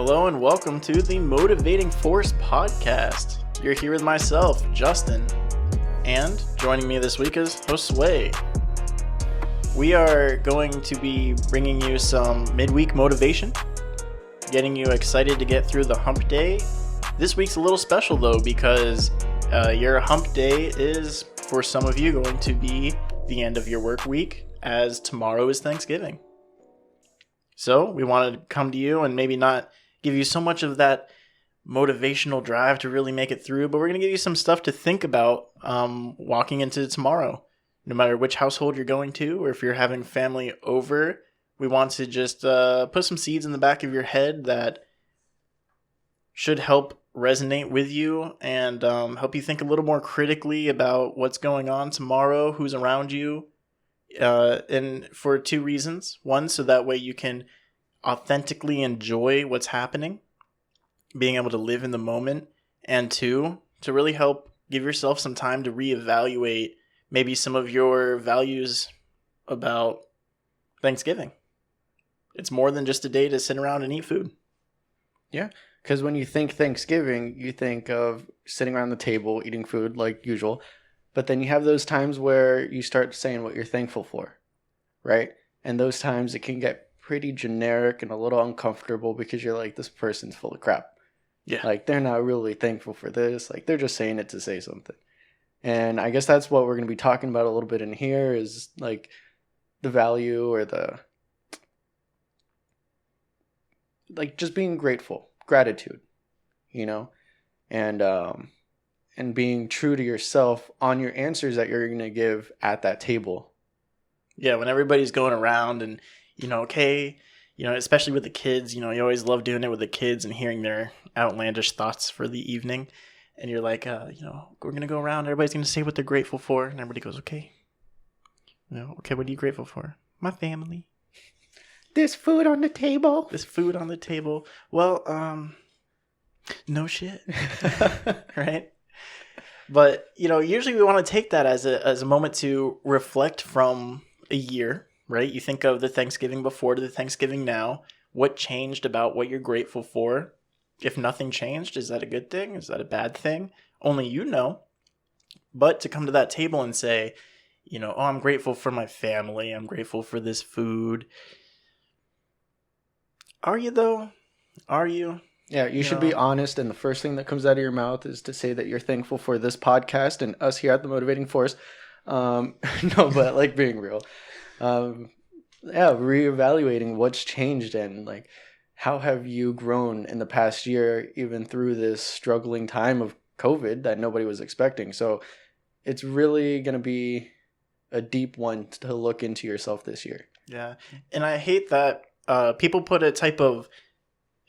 Hello and welcome to the Motivating Force podcast. You're here with myself, Justin, and joining me this week is Josue. We are going to be bringing you some midweek motivation, getting you excited to get through the hump day. This week's a little special though because your hump day is, for some of you, going to be the end of your work week, as tomorrow is Thanksgiving. So we wanted to come to you and maybe not give you so much of that motivational drive to really make it through, but we're going to give you some stuff to think about walking into tomorrow. No matter which household you're going to, or if you're having family over, we want to just put some seeds in the back of your head that should help resonate with you and help you think a little more critically about what's going on tomorrow, who's around you, and for two reasons. One, so that way you can authentically enjoy what's happening, being able to live in the moment, and two, to really help give yourself some time to reevaluate maybe some of your values about Thanksgiving. It's more than just a day to sit around and eat food. Yeah, because when you think Thanksgiving, you think of sitting around the table, eating food like usual. But then you have those times where you start saying what you're thankful for, right? And those times it can get pretty generic and a little uncomfortable because you're like, this person's full of crap. Yeah. Like, they're not really thankful for this. Like, they're just saying it to say something. And I guess that's what we're going to be talking about a little bit in here is like the value or the, like, just being grateful, gratitude, you know, and being true to yourself on your answers that you're going to give at that table. Yeah, when everybody's going around and, especially with the kids, you always love doing it with the kids and hearing their outlandish thoughts for the evening. And you're like, we're going to go around. Everybody's going to say what they're grateful for. And everybody goes, okay. Okay, what are you grateful for? My family. There's food on the table. There's food on the table. Well, no shit. Right? But, usually we want to take that as a moment to reflect from a year, right? You think of the Thanksgiving before to the Thanksgiving now. What changed about what you're grateful for? If nothing changed, is that a good thing? Is that a bad thing? Only you know. But to come to that table and say, I'm grateful for my family. I'm grateful for this food. Are you, though? Are you? Yeah, you should be honest, and the first thing that comes out of your mouth is to say that you're thankful for this podcast and us here at the Motivating Force. No, but like being real. Reevaluating what's changed and like how have you grown in the past year, even through this struggling time of COVID that nobody was expecting. So it's really going to be a deep one to look into yourself this year. Yeah, and I hate that people put a type of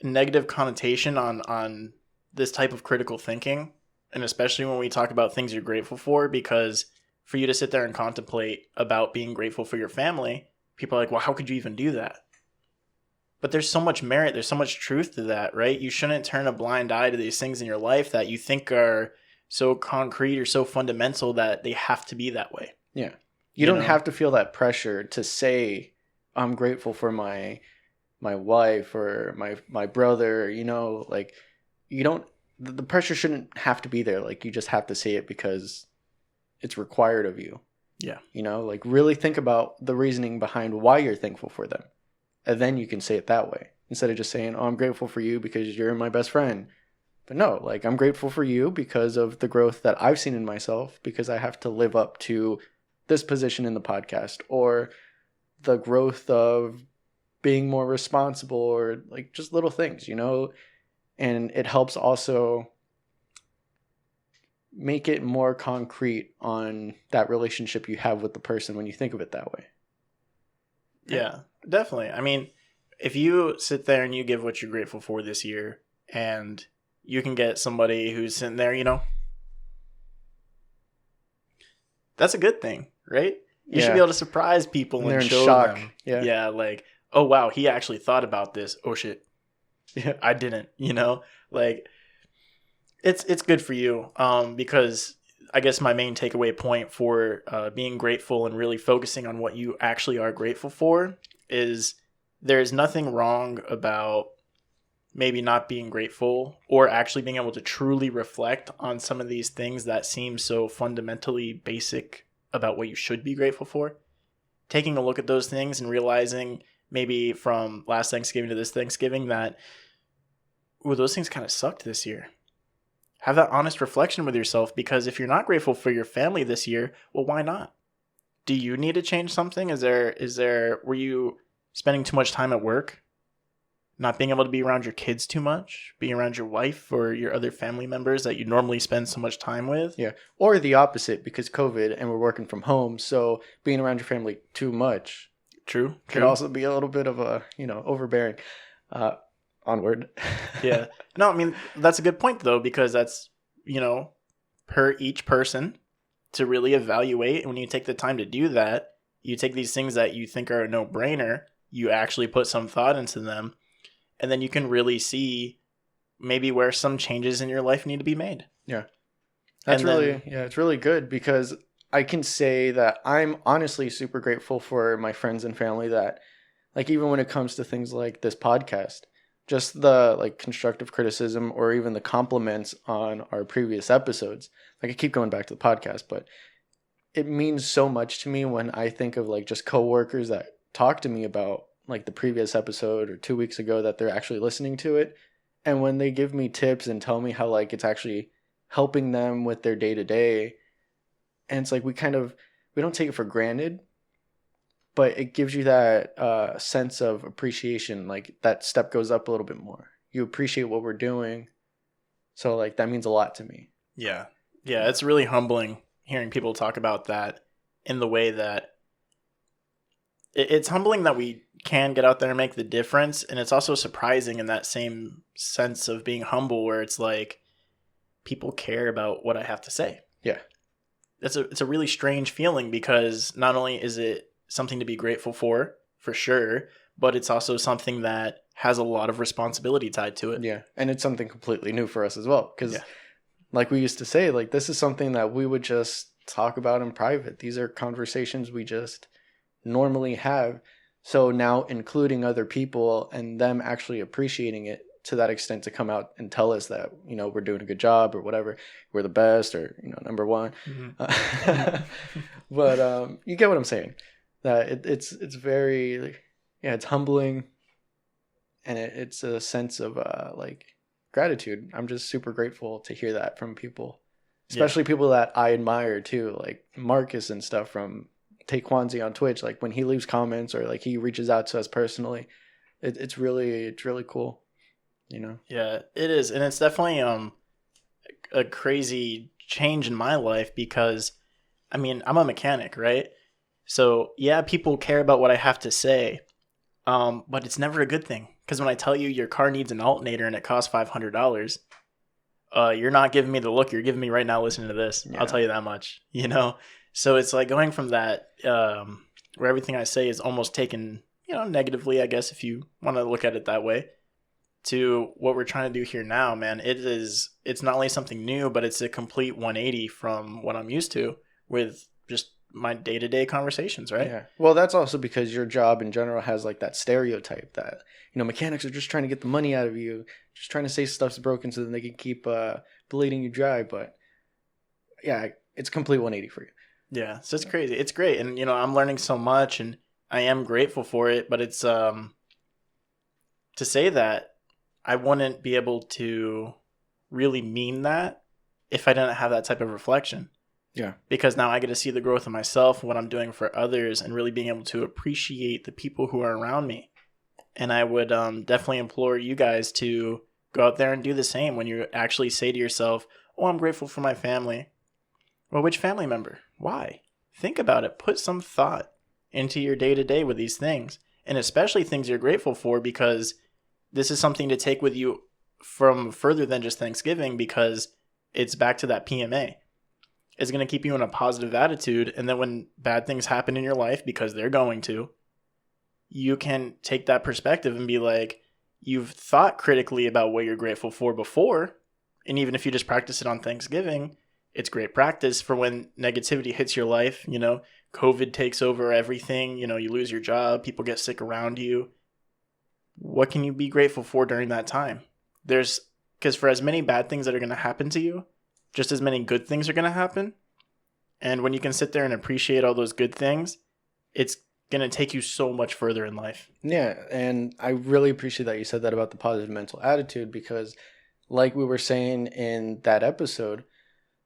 negative connotation on this type of critical thinking, and especially when we talk about things you're grateful for, because for you to sit there and contemplate about being grateful for your family, people are like, well, how could you even do that? But there's so much merit, there's so much truth to that, right? You shouldn't turn a blind eye to these things in your life that you think are so concrete or so fundamental that they have to be that way. Yeah. You don't have to feel that pressure to say, I'm grateful for my wife or my brother, like you don't, the pressure shouldn't have to be there. Like you just have to say it because it's required of you. Yeah. Like really think about the reasoning behind why you're thankful for them. And then you can say it that way instead of just saying, oh, I'm grateful for you because you're my best friend. But no, like I'm grateful for you because of the growth that I've seen in myself because I have to live up to this position in the podcast or the growth of being more responsible or like just little things, and it helps also make it more concrete on that relationship you have with the person when you think of it that way. Yeah, definitely. I mean, if you sit there and you give what you're grateful for this year and you can get somebody who's sitting there, that's a good thing, right? You should be able to surprise people and show them. Yeah, like, oh, wow, he actually thought about this. Oh, shit. Yeah, I didn't, Like, it's good for you because I guess my main takeaway point for being grateful and really focusing on what you actually are grateful for is there's nothing wrong about maybe not being grateful or actually being able to truly reflect on some of these things that seem so fundamentally basic about what you should be grateful for. Taking a look at those things and realizing maybe from last Thanksgiving to this Thanksgiving that, ooh, those things kind of sucked this year. Have that honest reflection with yourself, because if you're not grateful for your family this year, well, why not? Do you need to change something? Were you spending too much time at work? Not being able to be around your kids too much? Being around your wife or your other family members that you normally spend so much time with? Yeah. Or the opposite, because COVID and we're working from home. So being around your family too much. True. Could also be a little bit of a, overbearing. Onward. Yeah. No, I mean, that's a good point, though, because that's, per each person to really evaluate. And when you take the time to do that, you take these things that you think are a no-brainer, you actually put some thought into them, and then you can really see maybe where some changes in your life need to be made. Yeah. It's really good, because I can say that I'm honestly super grateful for my friends and family that, like, even when it comes to things like this podcast, just the constructive criticism or even the compliments on our previous episodes. I keep going back to the podcast, but it means so much to me when I think of just coworkers that talk to me about the previous episode or 2 weeks ago, that they're actually listening to it. And when they give me tips and tell me how it's actually helping them with their day to day. And it's we don't take it for granted, but it gives you that sense of appreciation. That step goes up a little bit more. You appreciate what we're doing. So that means a lot to me. Yeah. Yeah. It's really humbling hearing people talk about that in the way that it's humbling that we can get out there and make the difference. And it's also surprising in that same sense of being humble, where it's people care about what I have to say. Yeah. It's a really strange feeling, because not only is it something to be grateful for sure, but it's also something that has a lot of responsibility tied to it. Yeah. And it's something completely new for us as well. Because like we used to say, this is something that we would just talk about in private. These are conversations we just normally have. So now including other people and them actually appreciating it to that extent, to come out and tell us that, we're doing a good job or whatever, we're the best, or, number one. Mm-hmm. But you get what I'm saying. That it's very, it's humbling, and it's a sense of gratitude. I'm just super grateful to hear that from people, especially people that I admire too, like Marcus and stuff from Taekwondo on Twitch. When he leaves comments or he reaches out to us personally, it's really cool. Yeah, it is. And it's definitely a crazy change in my life, because I'm a mechanic, right? So yeah, people care about what I have to say, but it's never a good thing, because when I tell you your car needs an alternator and it costs $500, you're not giving me the look you're giving me right now listening to this. Yeah. I'll tell you that much, So it's going from that, where everything I say is almost taken, negatively, I guess, if you want to look at it that way, to what we're trying to do here now, man. It's not only something new, but it's a complete 180 from what I'm used to with just my day-to-day conversations, right? Yeah. Well, that's also because your job in general has that stereotype that, mechanics are just trying to get the money out of you, just trying to say stuff's broken so that they can keep bleeding you dry. But yeah, it's complete 180 for you. Yeah. So it's crazy. It's great. And, I'm learning so much, and I am grateful for it, but it's, to say that I wouldn't be able to really mean that if I didn't have that type of reflection. Yeah. Because now I get to see the growth of myself, what I'm doing for others, and really being able to appreciate the people who are around me. And I would definitely implore you guys to go out there and do the same when you actually say to yourself, oh, I'm grateful for my family. Well, which family member? Why? Think about it. Put some thought into your day-to-day with these things, and especially things you're grateful for, because this is something to take with you from further than just Thanksgiving, because it's back to that PMA. It's going to keep you in a positive attitude. And then when bad things happen in your life, because they're going to, you can take that perspective and be like, you've thought critically about what you're grateful for before. And even if you just practice it on Thanksgiving, it's great practice for when negativity hits your life. COVID takes over everything. You lose your job, people get sick around you. what can you be grateful for during that time? Because for as many bad things that are going to happen to you, just as many good things are going to happen. And when you can sit there and appreciate all those good things, it's going to take you so much further in life. Yeah, and I really appreciate that you said that about the positive mental attitude, because like we were saying in that episode,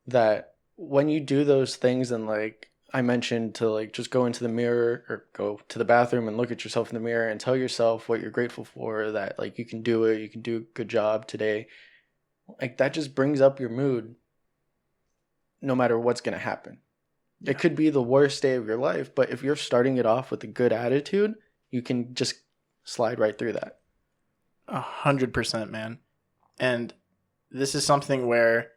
that when you do those things, and like I mentioned, to like just go into the mirror or go to the bathroom and look at yourself in the mirror and tell yourself what you're grateful for, that like you can do it, you can do a good job today. Like that just brings up your mood no matter what's going to happen. Yeah. It could be the worst day of your life, but if you're starting it off with a good attitude, you can just slide right through that. 100%, man. And this is something where,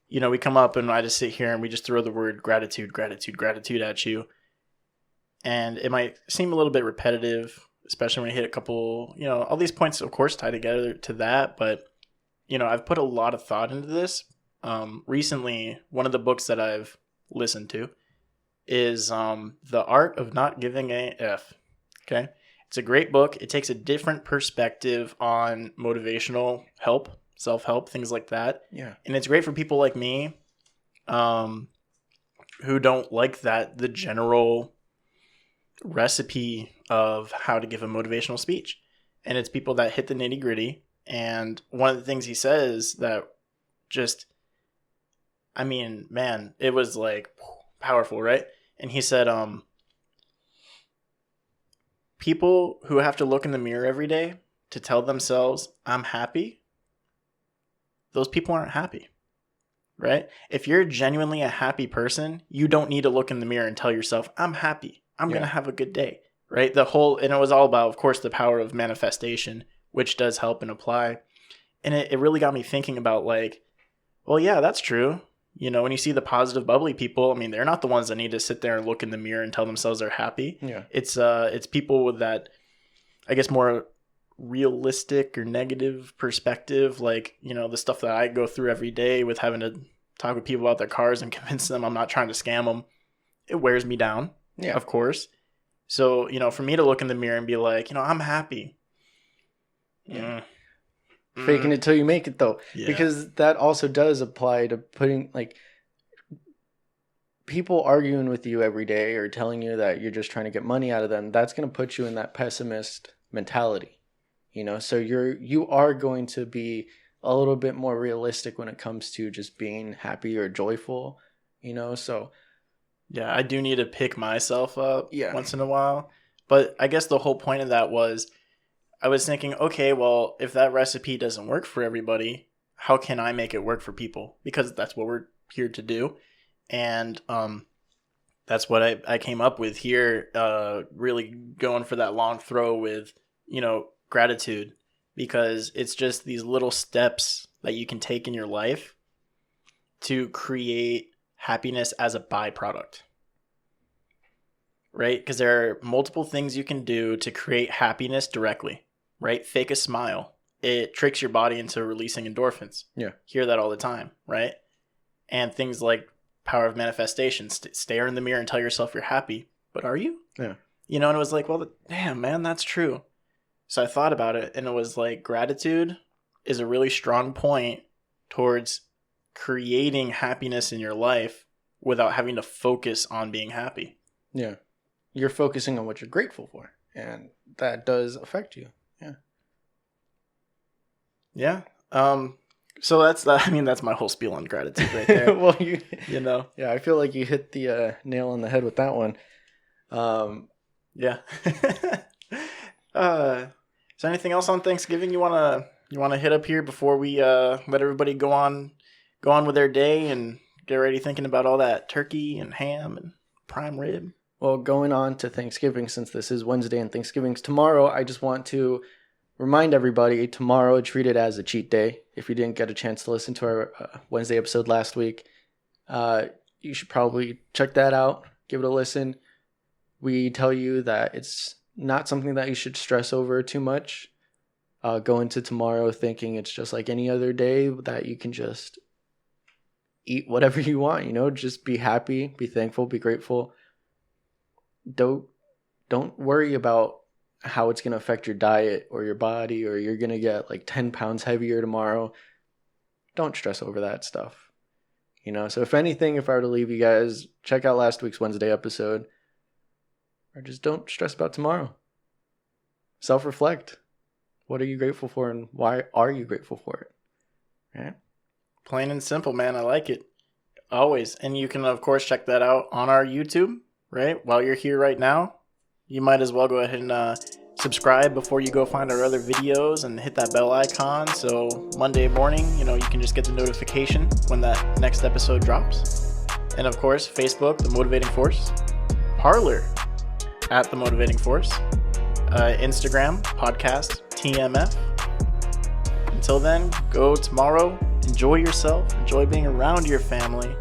you know, we come up and I just sit here and we just throw the word gratitude, gratitude, gratitude at you. And it might seem a little bit repetitive, especially when you hit a couple, you know, all these points, of course, tie together to that. But, you know, I've put a lot of thought into this. Recently, one of the books that I've listened to is The Art of Not Giving a F. Okay. It's a great book. It takes a different perspective on motivational help, self-help, things like that. Yeah. And it's great for people like me who don't like the general recipe of how to give a motivational speech. And it's people that hit the nitty-gritty. And one of the things he says that just, I mean, man, it was like powerful, right? And he said, people who have to look in the mirror every day to tell themselves, I'm happy, those people aren't happy, right? If you're genuinely a happy person, you don't need to look in the mirror and tell yourself, I'm happy, I'm going to have a good day, right? And it was all about, of course, the power of manifestation, which does help and apply. And it really got me thinking about like, well, yeah, that's true. You know, when you see the positive, bubbly people, I mean, they're not the ones that need to sit there and look in the mirror and tell themselves they're happy. Yeah. It's people with that, I guess, more realistic or negative perspective. Like, you know, the stuff that I go through every day with having to talk with people about their cars and convince them I'm not trying to scam them. It wears me down, of course. So, you know, for me to look in the mirror and be like, you know, I'm happy. Yeah. Faking it till you make it, though, because that also does apply to putting like people arguing with you every day or telling you that you're just trying to get money out of them. That's going to put you in that pessimist mentality, you know. So you are going to be a little bit more realistic when it comes to just being happy or joyful, you know. So yeah, I do need to pick myself up once in a while, but I guess the whole point of that was, I was thinking, okay, well, if that recipe doesn't work for everybody, how can I make it work for people? Because that's what we're here to do. And that's what I came up with here, really going for that long throw with, you know, gratitude. Because it's just these little steps that you can take in your life to create happiness as a byproduct. Right? Because there are multiple things you can do to create happiness directly. Right? Fake a smile. It tricks your body into releasing endorphins. Yeah. Hear that all the time, right? And things like power of manifestation. Stare in the mirror and tell yourself you're happy. But are you? Yeah. You know, and it was like, well, damn, man, that's true. So I thought about it, and it was like, gratitude is a really strong point towards creating happiness in your life without having to focus on being happy. Yeah. You're focusing on what you're grateful for, and that does affect you. Yeah. So that's my whole spiel on gratitude right there. Well, you know. Yeah, I feel like you hit the nail on the head with that one. Yeah. Is there anything else on Thanksgiving you wanna hit up here before we let everybody go on with their day and get ready thinking about all that turkey and ham and prime rib? Well, going on to Thanksgiving, since this is Wednesday and Thanksgiving's tomorrow, I just want to remind everybody, tomorrow treat it as a cheat day. If you didn't get a chance to listen to our Wednesday episode last week, you should probably check that out, give it a listen. We tell you that it's not something that you should stress over too much. Go into tomorrow thinking it's just like any other day, that you can just eat whatever you want, you know, just be happy, be thankful, be grateful. Don't worry about how it's going to affect your diet or your body, or you're going to get like 10 pounds heavier tomorrow. Don't stress over that stuff. So if anything, if I were to leave you guys, check out last week's Wednesday episode, or just don't stress about tomorrow. Self-reflect. What are you grateful for, and why are you grateful for it? Right? Plain and simple, man. I like it. Always. And you can, of course, check that out on our YouTube, right? While you're here right now, you might as well go ahead and subscribe before you go find our other videos and hit that bell icon. So Monday morning, you can just get the notification when that next episode drops. And of course, Facebook, The Motivating Force. Parler, at The Motivating Force. Instagram, podcast, TMF. Until then, go tomorrow. Enjoy yourself. Enjoy being around your family.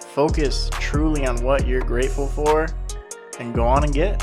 Focus truly on what you're grateful for and go on and get.